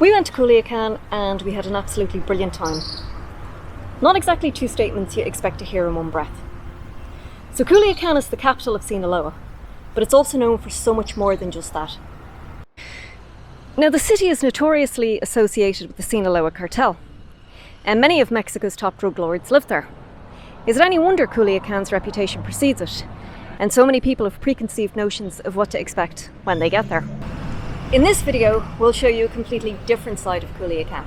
We went to Culiacán and we had an absolutely brilliant time. Not exactly two statements you expect to hear in one breath. So Culiacán is the capital of Sinaloa, but it's also known for so much more than just that. Now, the city is notoriously associated with the Sinaloa cartel, and many of Mexico's top drug lords live there. Is it any wonder Culiacán's reputation precedes it, and so many people have preconceived notions of what to expect when they get there? In this video, we'll show you a completely different side of Culiacán.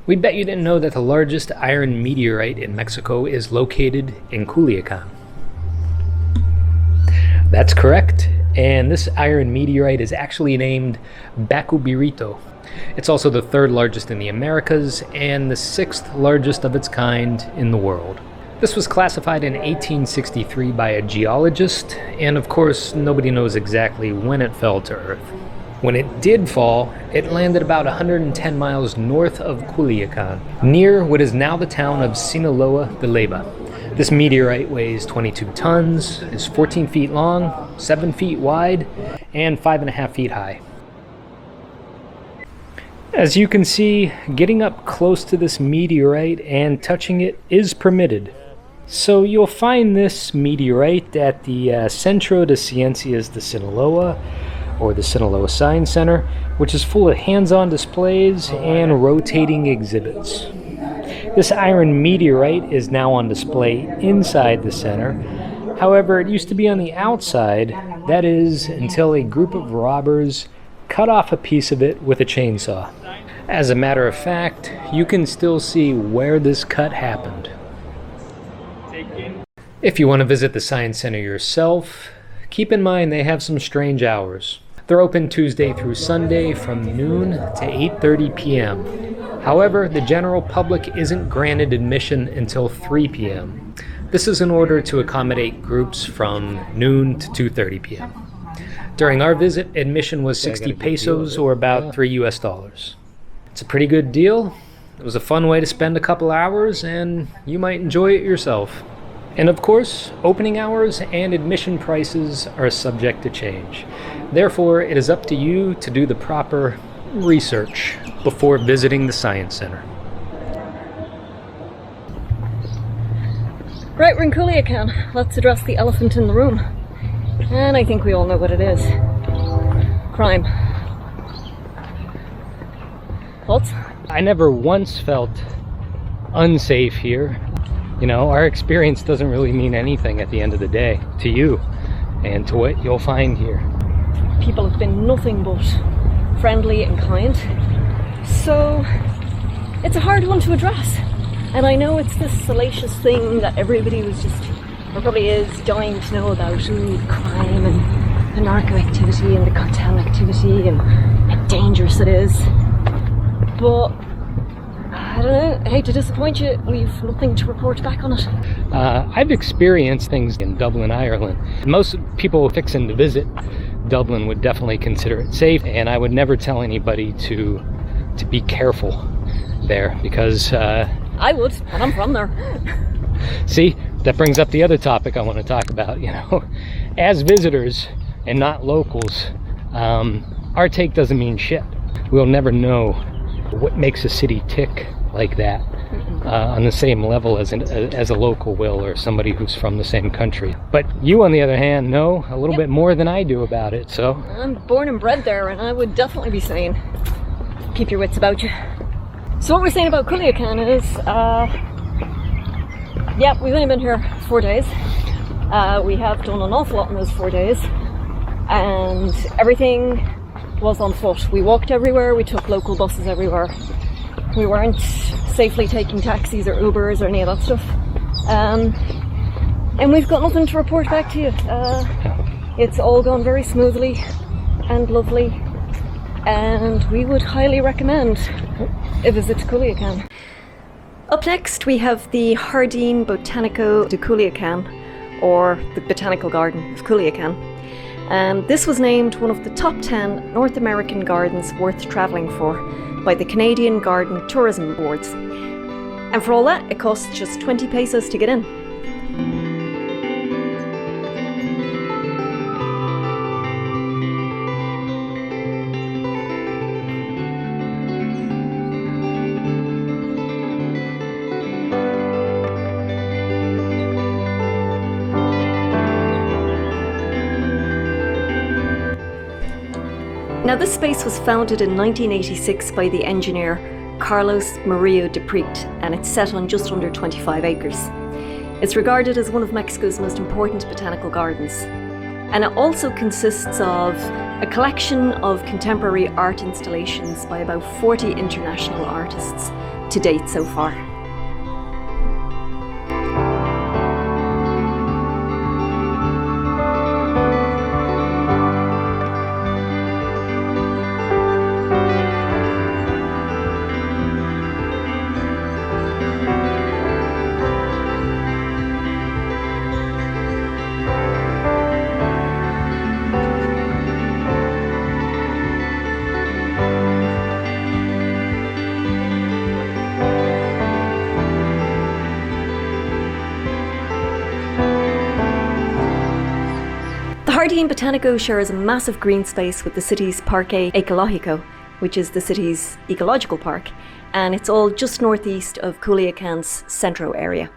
We bet you didn't know that the largest iron meteorite in Mexico is located in Culiacán. That's correct, and this iron meteorite is actually named Bacubirito. It's also the third largest in the Americas and the sixth largest of its kind in the world. This was classified in 1863 by a geologist, and of course nobody knows exactly when it fell to Earth. When it did fall, it landed about 110 miles north of Culiacán, near what is now the town of Sinaloa de Leyva. This meteorite weighs 22 tons, is 14 feet long, 7 feet wide, and 5.5 feet high. As you can see, getting up close to this meteorite and touching it is permitted. So you'll find this meteorite at the Centro de Ciencias de Sinaloa, or the Sinaloa Science Center, which is full of hands-on displays and rotating exhibits. This iron meteorite is now on display inside the center. However, it used to be on the outside, that is, until a group of robbers cut off a piece of it with a chainsaw. As a matter of fact, you can still see where this cut happened. If you want to visit the Science Center yourself, keep in mind they have some strange hours. They're open Tuesday through Sunday from noon to 8:30 p.m. However, the general public isn't granted admission until 3 p.m. This is in order to accommodate groups from noon to 2:30 p.m. During our visit, admission was 60 pesos or about $3. It's a pretty good deal. It was a fun way to spend a couple hours, and you might enjoy it yourself. And of course, opening hours and admission prices are subject to change. Therefore, it is up to you to do the proper research before visiting the Science Center. Right, we're in Culiacán. Let's address the elephant in the room. And I think we all know what it is. Crime. Thoughts? I never once felt unsafe here. You know, our experience doesn't really mean anything at the end of the day to you and to what you'll find here. People have been nothing but friendly and kind, so it's a hard one to address. And I know it's this salacious thing that everybody was just, or probably is, dying to know about, the crime and the narco activity and the cartel activity and how dangerous it is. But I don't know, I hate to disappoint you, we've nothing to report back on it. I've experienced things in Dublin, Ireland. Most people fixing to visit Dublin would definitely consider it safe, and I would never tell anybody to be careful there, because I would, and I'm from there. See, that brings up the other topic I want to talk about. You know, as visitors and not locals, our take doesn't mean shit. We'll never know what makes a city tick like that on the same level as a local will, or somebody who's from the same country. But you, on the other hand, know a little bit more than I do about it, so... I'm born and bred there, and I would definitely be saying, keep your wits about you. So what we're saying about Culiacán is, yeah, we've only been here 4 days. We have done an awful lot in those 4 days, and everything was on foot. We walked everywhere, we took local buses everywhere. We weren't safely taking taxis or Ubers or any of that stuff. And we've got nothing to report back to you. It's all gone very smoothly and lovely, and we would highly recommend a visit to Culiacán. Up next we have the Jardín Botánico de Culiacán, or the Botanical Garden of Culiacán. This was named one of the top 10 North American gardens worth travelling for by the Canadian Garden Tourism Boards. And for all that, it costs just 20 pesos to get in. Now, this space was founded in 1986 by the engineer Carlos Maria de Precht, and it's set on just under 25 acres. It's regarded as one of Mexico's most important botanical gardens. And it also consists of a collection of contemporary art installations by about 40 international artists to date so far. Jardín Botánico shares a massive green space with the city's Parque Ecológico, which is the city's ecological park, and it's all just northeast of Culiacán's centro area.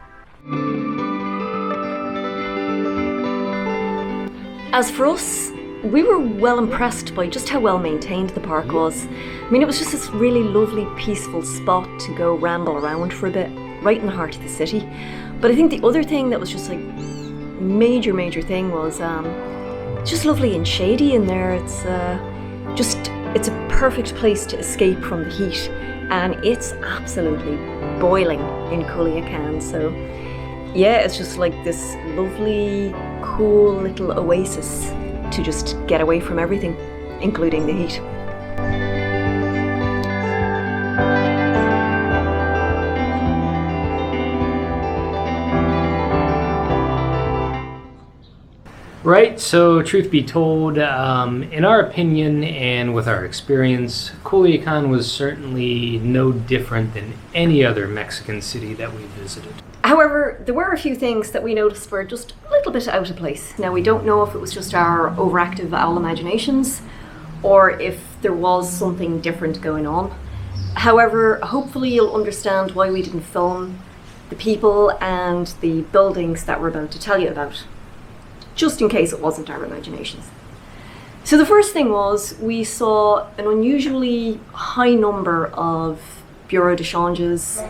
As for us, we were well impressed by just how well maintained the park was. I mean, it was just this really lovely, peaceful spot to go ramble around for a bit, right in the heart of the city. But I think the other thing that was just like major thing was just lovely and shady in there. It's a perfect place to escape from the heat, and it's absolutely boiling in Culiacán. So yeah, it's just like this lovely, cool little oasis to just get away from everything, including the heat. Right, so truth be told, in our opinion and with our experience, Culiacán was certainly no different than any other Mexican city that we visited. However, there were a few things that we noticed were just a little bit out of place. Now, we don't know if it was just our overactive owl imaginations or if there was something different going on. However, hopefully you'll understand why we didn't film the people and the buildings that we're about to tell you about, just in case it wasn't our imaginations. So the first thing was we saw an unusually high number of bureau de changes,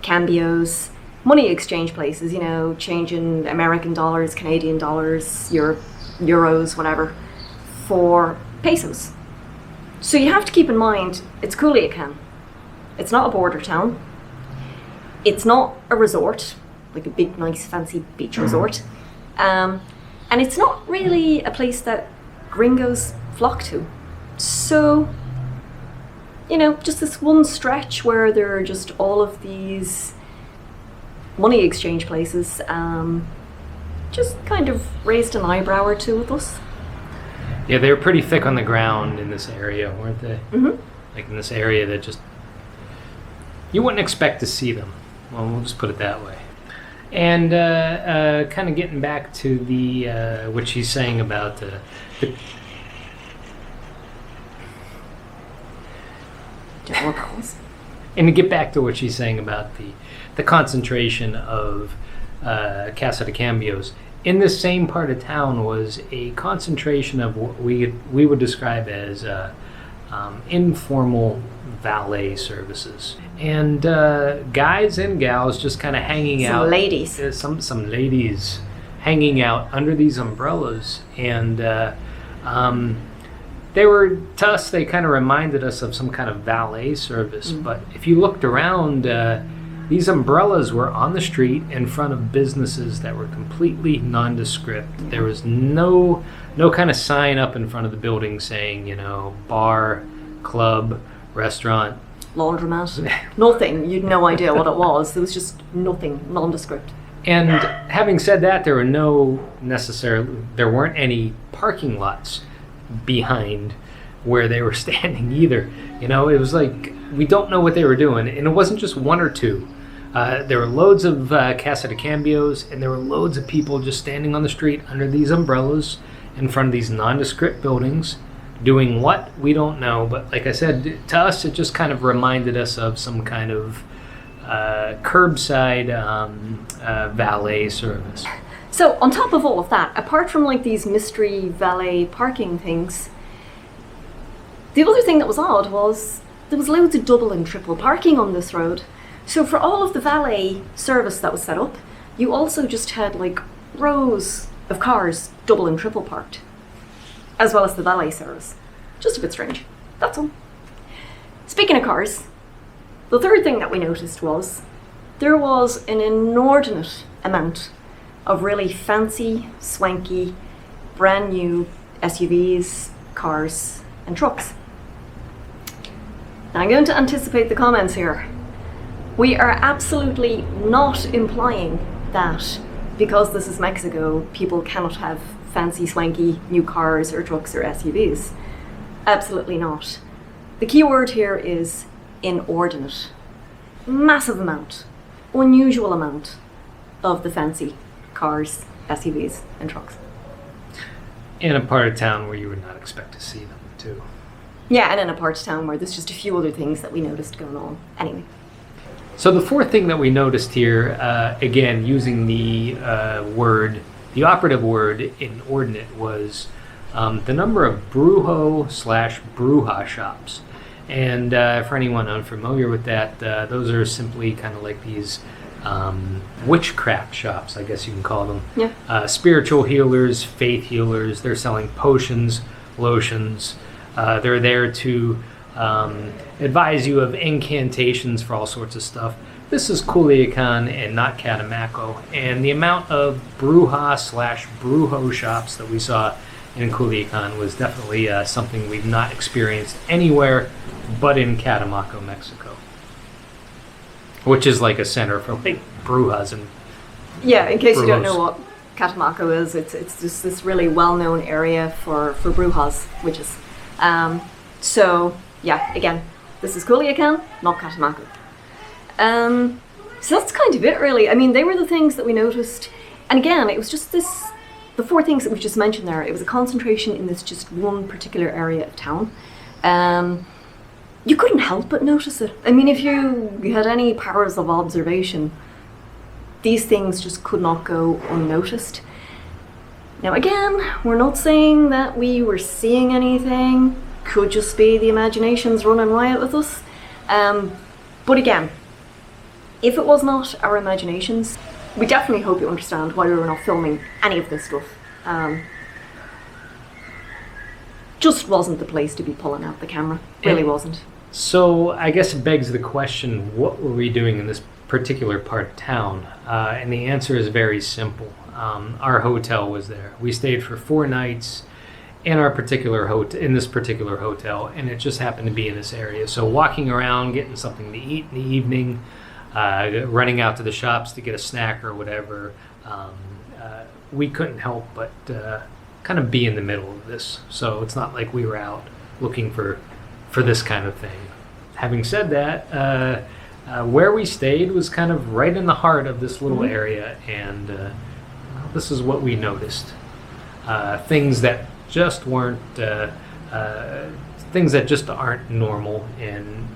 cambios, money exchange places, you know, changing American dollars, Canadian dollars, euros, whatever, for pesos. So you have to keep in mind, it's Culiacán. It's not a border town. It's not a resort, like a big, nice, fancy beach resort. And it's not really a place that gringos flock to. So, you know, just this one stretch where there are just all of these money exchange places, just kind of raised an eyebrow or two with us. Yeah, they were pretty thick on the ground in this area, weren't they? Mm-hmm. Like in this area that just, you wouldn't expect to see them. Well, we'll just put it that way. And kind of getting back to the what she's saying about the and to get back to what she's saying about the concentration of Casa de Cambios. In this same part of town was a concentration of what we would describe as informal valet services, and guys and gals just kind of hanging out. Some ladies hanging out under these umbrellas, and they were, to us, they kind of reminded us of some kind of valet service. Mm-hmm. But if you looked around, these umbrellas were on the street in front of businesses that were completely nondescript. Mm-hmm. There was no kind of sign up in front of the building saying, you know, bar, club, restaurant, laundromat, nothing. You'd no idea what it was. There was just nothing, nondescript. And having said that, there weren't any parking lots behind where they were standing either. You know, it was like, we don't know what they were doing, and it wasn't just one or two. There were loads of Casa de Cambios, and there were loads of people just standing on the street under these umbrellas in front of these nondescript buildings. Doing what? We don't know, but like I said, to us it just kind of reminded us of some kind of curbside valet service. So on top of all of that, apart from like these mystery valet parking things, The other thing that was odd was there was loads of double and triple parking on this road. So for all of the valet service that was set up, you also just had like rows of cars double and triple parked, as well as the valet service. Just a bit strange, that's all. Speaking of cars, the third thing that we noticed was there was an inordinate amount of really fancy, swanky, brand new SUVs, cars, and trucks. Now I'm going to anticipate the comments here. We are absolutely not implying that because this is Mexico, people cannot have fancy, swanky new cars or trucks or SUVs. Absolutely not. The key word here is inordinate. Massive amount, unusual amount of the fancy cars, SUVs, and trucks. In a part of town where you would not expect to see them, too. Yeah, and in a part of town where there's just a few other things that we noticed going on. Anyway. So the fourth thing that we noticed here, again, using the the operative word inordinate, was the number of brujo/bruja shops. And for anyone unfamiliar with that, those are simply kind of like these witchcraft shops, I guess you can call them. Yeah. Spiritual healers, faith healers. They're selling potions, lotions. They're there to advise you of incantations for all sorts of stuff. This is Culiacán and not Catemaco. And the amount of bruja/brujo shops that we saw in Culiacán was definitely something we've not experienced anywhere but in Catemaco, Mexico, which is like a center for like brujas and yeah, in case brujos. You don't know what Catemaco is, it's just this really well-known area for brujas, witches. So yeah, again, this is Culiacán, not Catemaco. So that's kind of it, really. I mean, they were the things that we noticed, and again, it was just the four things that we just mentioned there. It was a concentration in this just one particular area of town. You couldn't help but notice it. I mean, if you had any powers of observation, these things just could not go unnoticed. Now again, we're not saying that we were seeing anything. Could just be the imaginations running riot with us. But again, if it was not our imaginations, we definitely hope you understand why we were not filming any of this stuff. Just wasn't the place to be pulling out the camera. Really wasn't. So I guess it begs the question, what were we doing in this particular part of town? And the answer is very simple. Our hotel was there. We stayed for 4 nights in our particular in this particular hotel, and it just happened to be in this area. So walking around, getting something to eat in the evening, running out to the shops to get a snack or whatever, we couldn't help but kind of be in the middle of this. So it's not like we were out looking for this kind of thing. Having said that, where we stayed was kind of right in the heart of this little area, and this is what we noticed. Things that just weren't, things that just aren't normal in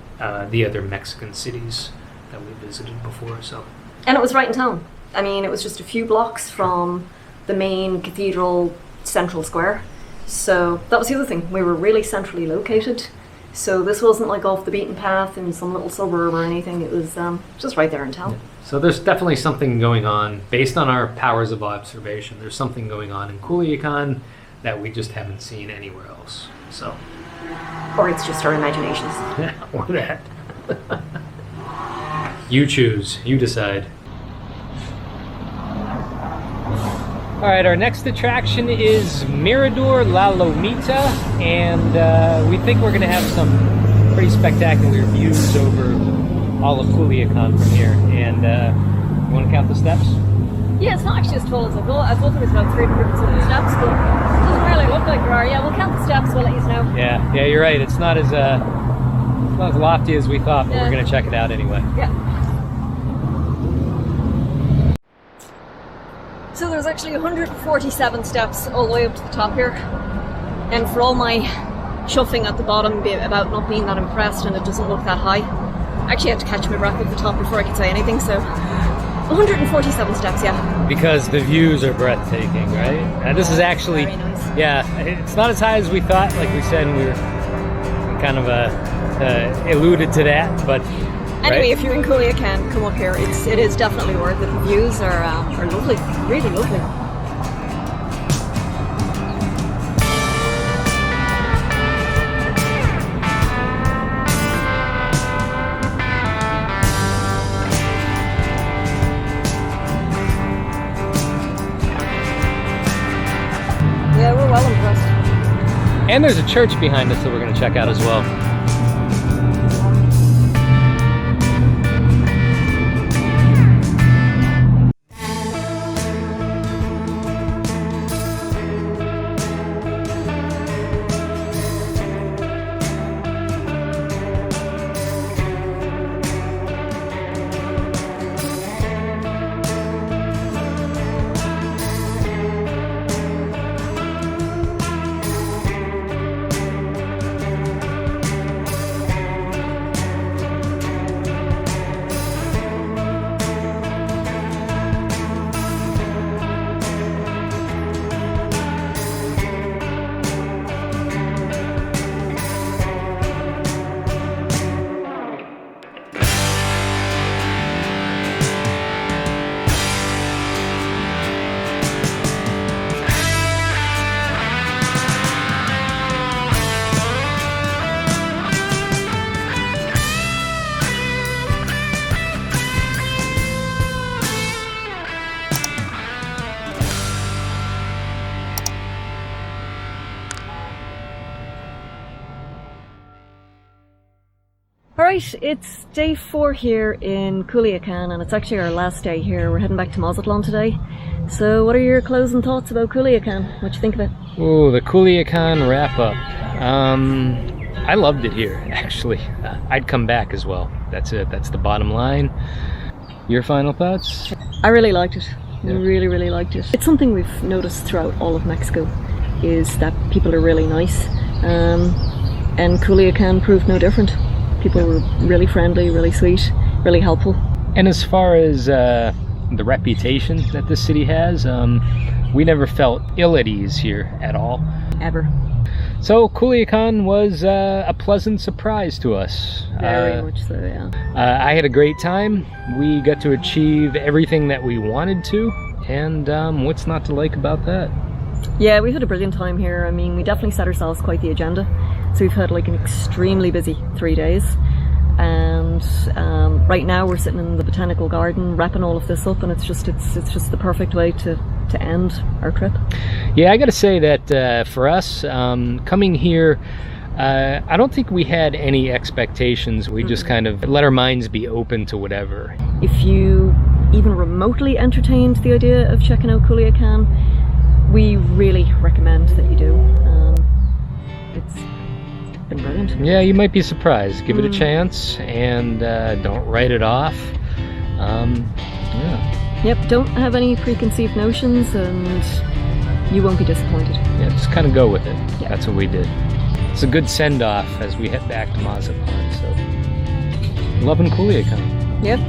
the other Mexican cities that we visited before. So, and it was right in town. I mean, it was just a few blocks from the main cathedral central square. So that was the other thing. We were really centrally located. So this wasn't like off the beaten path in some little suburb or anything. It was just right there in town. Yeah. So there's definitely something going on. Based on our powers of observation, there's something going on in Culiacán that we just haven't seen anywhere else. So, or it's just our imaginations. Or that. You choose. You decide. All right, our next attraction is Mirador La Lomita, and we think we're going to have some pretty spectacular views over all of Culiacán from here. And you want to count the steps? Yeah, it's not actually as tall as I thought. I thought there was about 300 steps, but it doesn't really look like there are. Yeah, we'll count the steps, we'll let you know. Yeah, you're right. It's not as lofty as we thought, but we're going to check it out anyway. Yeah. So there's actually 147 steps all the way up to the top here. And for all my chuffing at the bottom about not being that impressed and it doesn't look that high, I actually had to catch my breath at the top before I could say anything, so 147 steps, yeah. Because the views are breathtaking, right? And this is actually, very nice. Yeah, it's not as high as we thought. Like we said, when kind of alluded to that, but Anyway, right? if you're in Culiacán, come up here. It is definitely worth it. The views are lovely, really lovely. Yeah, we're well impressed. And there's a church behind us that we're going to check out as well. Alright, it's day 4 here in Culiacán, and it's actually our last day here. We're heading back to Mazatlan today. So what are your closing thoughts about Culiacán? What you think of it? Oh, the Culiacán wrap-up. I loved it here, actually. I'd come back as well. That's it. That's the bottom line. Your final thoughts? I really liked it. Yeah. Really, really liked it. It's something we've noticed throughout all of Mexico, is that people are really nice. And Culiacán proved no different. People were really friendly, really sweet, really helpful. And as far as the reputation that this city has, we never felt ill at ease here at all. Ever. So Culiacán was a pleasant surprise to us. Very much so, yeah. I had a great time. We got to achieve everything that we wanted to, and what's not to like about that? Yeah, we've had a brilliant time here. I mean, we definitely set ourselves quite the agenda. So we've had like an extremely busy 3 days, and right now we're sitting in the botanical garden wrapping all of this up, and it's just the perfect way to end our trip. Yeah, I gotta say that for us, coming here, I don't think we had any expectations. We just kind of let our minds be open to whatever. If you even remotely entertained the idea of checking out Culiacán, we really recommend that you do. It's been brilliant. Yeah, you might be surprised. Give it a chance, and don't write it off. Yeah. Yep, don't have any preconceived notions, and you won't be disappointed. Yeah, just kind of go with it. Yeah. That's what we did. It's a good send-off as we head back to Mazatlan. So, loving Culiacán. Yep.